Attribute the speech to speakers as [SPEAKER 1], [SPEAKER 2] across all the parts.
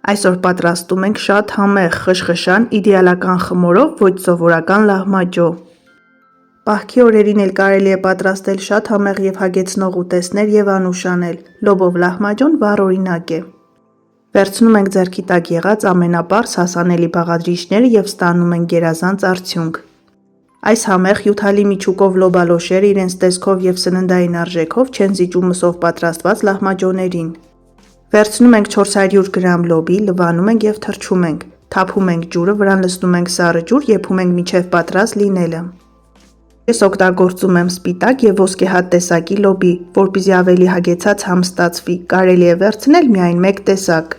[SPEAKER 1] Այսօր պատրաստում ենք շատ համեղ, խշխշան, իդեալական խմորով ոչ սովորական լահմաջո։ Պահքի օրերին էլ կարելի է պատրաստել շատ համեղ և հագեցնող ուտեստներ և անուշ անել։ Լոբով լահմաջոն վառ օրինակ է։ Վերցնում ենք ձեռքի տակ եղած ամենապարզ հասանելի բաղադրիչները և ստանում ենք գերազանց արդյունք։ Այս համեղ հյութալի միջուկով լոբալոշերը իրենց տեսքով և սննդային արժեքով չեն զիջում մսով պատրաստված լահմաջոներին։ Վերցնում ենք 400 գրամ լոբի, լվանում ենք և թրջում ենք։ Թափում ենք ջուրը, վրան լցնում ենք սառը ջուր, եփում ենք մինչև պատրաստ լինելը։ Ես օգտագործում եմ սպիտակ և ոսկեհատ տեսակի լոբի, որպեսզի ավելի հագեցած համ ստացվի, կարելի է վերցնել միայն մեկ տեսակ։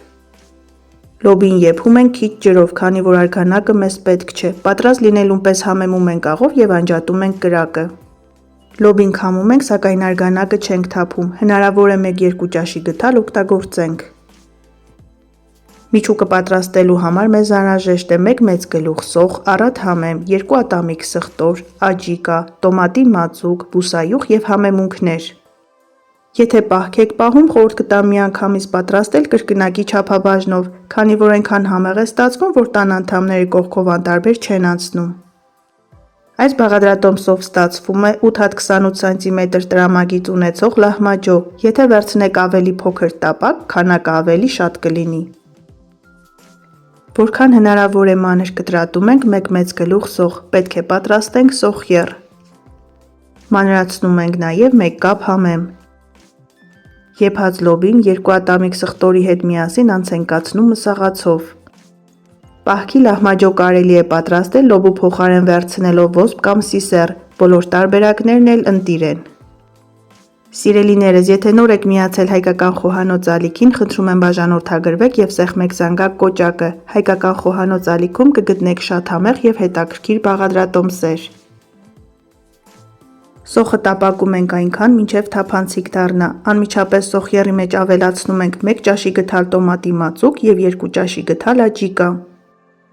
[SPEAKER 1] Լոբին եփում ենք քիչ ջրով, քանի որ արգանակը մեզ պետք չէ, պատրաստ լինելուն պես համեմում ենք աղով և անջատում ենք կրակը։ Լոբին քամում ենք, սակայն արգանակը չենք թափում, հնարավոր է 1-2 ճաշի գդալ օգտագործենք։ Միջուկը պատրաստելու համար մեզ անհրաժեշտ է 1 մեծ գլուխ սոխ, առատ համեմ, 2 ատամիկ սխտոր, աջիկա, տոմատի մածուկ, բուսայուղ և համեմունքներ։ Եթե պահք եք պահում, խորհուրդ կտամ միանգամից պատրաստել կրկնակի չափաբաժնով, քանի որ այնքան համեղ է ստացվում, որ տան անդամները կողքով անտարբեր չեն անցնում։ Այս բաղադրատոմսով ստացվում է 8 հատ 28 սմ տրամագիծ ունեցող լահմաջո, եթե վերցնեք ավելի փոքր տապակ, քանակը ավելի շատ կլինի։ Որքան հնարավոր է մանր կտրատում ենք 1 մեծ գլուխ սոխ, պետք է պատրաստենք սոխ-եռ։ Մանրացնում ենք նաև 1 կապ համեմ։ Եփած լոբին 2 ատամիկ սխտորի հետ միասին անց ենք կացնում մսաղացով։ Պահքի լահմաջո կարելի է պատրաստել լոբու փոխարեն վերցնելով ոսպ կամ սիսեռ, բոլոր տարբերակներն էլ ընտիր են։ Սիրելիներս, եթե նոր եք միացել հայկական խոհանոց ալիքին, խնդրում եմ բաժանորդագրվեք և սեղմեք զանգակ կոճակը, հայկական խոհանոց ալիքում կգտնեք շատ համեղ և հետաքրքիր բաղադրատոմսեր։ Սոխը տապակում ենք այնքան, մինչև թափանցիկ դառնա, անմիջապես սոխ-եռի մեջ ավելացնում ենք 1 ճաշի գթալ տոմատի մածուկ և 2 ճաշի գթալ աջիկա։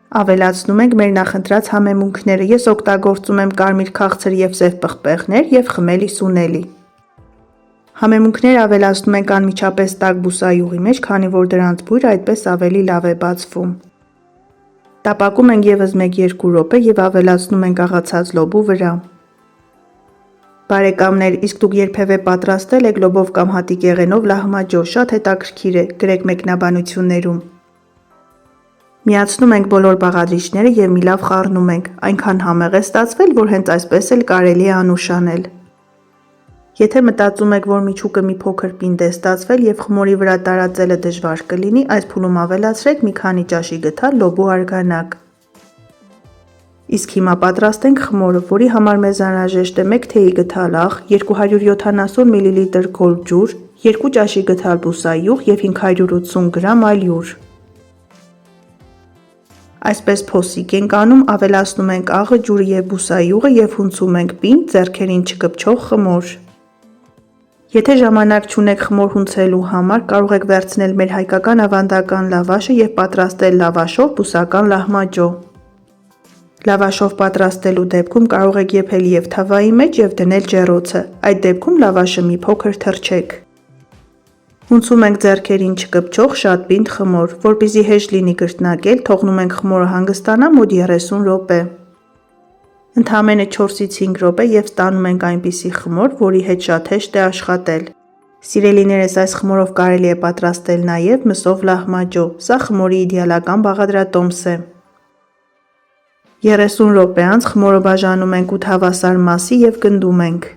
[SPEAKER 1] Ավելացնում ենք մեր նախընտրած համեմունքները, ես օգտագործում եմ կարմիր քաղցր և սև պղպեղներ և խմելի սունելի։ Համեմունքները ավելացնում ենք անմիջապես տաք բուսայուղի մեջ, քանի որ դրանց բույրը այդպես ավելի լավ է բացվում։ Տապակում ենք ևս 1-2 րոպե և ավելացնում ենք աղացած լոբու վրա։ Բարեկամներ, իսկ դուք երբևէ պատրաստել եք լոբով կամ հատիկեղենով լահմաջո, շատ հետաքրքիր է, գրեք մեկնաբանություններում։ Միացնում ենք բոլոր բաղադրիչները և մի լավ խառնում ենք, այնքան համեղ է ստացվել, որ հենց այսպես էլ կարելի է անուշ անել։ Եթե մտածում եք, որ միջուկը մի փոքր պինդ է ստացվել և խմորի վրա տարածելը դժվար կլինի, այս փուլում ավելացրեք մի քանի ճաշի գթալ լոբու արգանակ։ Իսկ հիմա պատրաստենք խմորը, որի համար մեզ անհրաժեշտ է 1 թեյի գթալ աղ, 270 մլ գորգ ջուր, 2 ճաշի գթալ բուսայուղ և 580 գրամ ալյուր։ Այսպես փոսիկ ենք անում, ավելացնում ենք աղը, ջուրը և բուսայուղը և հունցում ենք պինդ, ձեռքերին չկպչող խմոր։ Եթե ժամանակ չունեք խմոր հունցելու համար, կարող եք վերցնել մեր հայկական ավանդական լավաշը և պատրաստել լավաշով բուսական լահմաջո։ Լավաշով պատրաստելու դեպքում կարող եք եփել և թավայի մեջ և դնել ջեռոցը, այդ դեպքում լավաշը մի փոքր թրջեք։ Հունցում ենք ձեռքերին չկպչող շատ պինդ խմոր, որպեսզի հեշտ լինի կրկնակել, թողնում ենք խմորը հանգստանա մոտ 30 րոպե։ Ընդամենը 4-ից 5 րոպե և ստանում ենք այնպիսի խմոր, որի հետ շատ հեշտ է աշխատել։ Սիրելիներս, այս խմորով կարելի է պատրաստել նաև մսով լահմաջո, սա խմորի իդեալական բաղադրատոմս է։ 30 րոպե անց խմորը բաժանում ենք 8 հավասար մասի և գնդում ենք։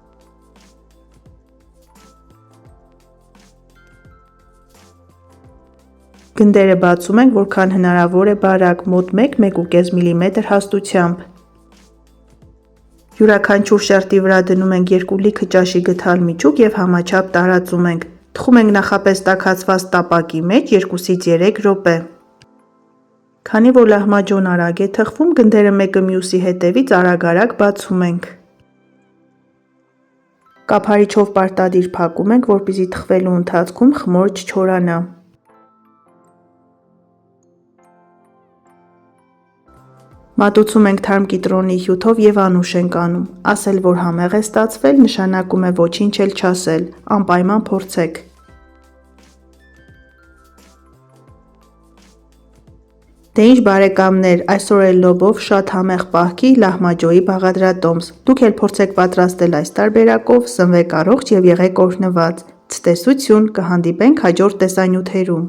[SPEAKER 1] Գնդերը բացում ենք որքան հնարավոր է բարակ, մոտ 1-1.5 մմ հաստությամբ։ Յուրաքանչյուր շերտի վրա դնում ենք 2 լիքը ճաշի գթալ միջուկ և համաչափ տարածում ենք։ Թխում ենք նախապես տաքացված տապակի մեջ 2-ից 3 րոպե։ Քանի որ լահմաջոն արագ է թխվում, գնդերը մեկը մյուսի հետևից արագ բացում ենք։ Կափարիչով պարտադիր փակում ենք, որպեսզի թխվելու ընթացքում խմորը չչորանա։ Մատուցում ենք թարմ կիտրոնի հյութով և անուշ ենք անում։ Ասել, որ համեղ է ստացվել, նշանակում է ոչինչ էլ չասել, անպայման փորձեք։ Դե ինչ բարեկամներ, այսօր էլ լոբով շատ համեղ պահքի լահմաջոյի բաղադրատոմս։ Դուք էլ փորձեք պատրաստել այս տարբերակով, սնվեք առողջ եւ եղեք օրհնված։ Ցտեսություն, կհանդիպենք հաջորդ տեսանյութերում։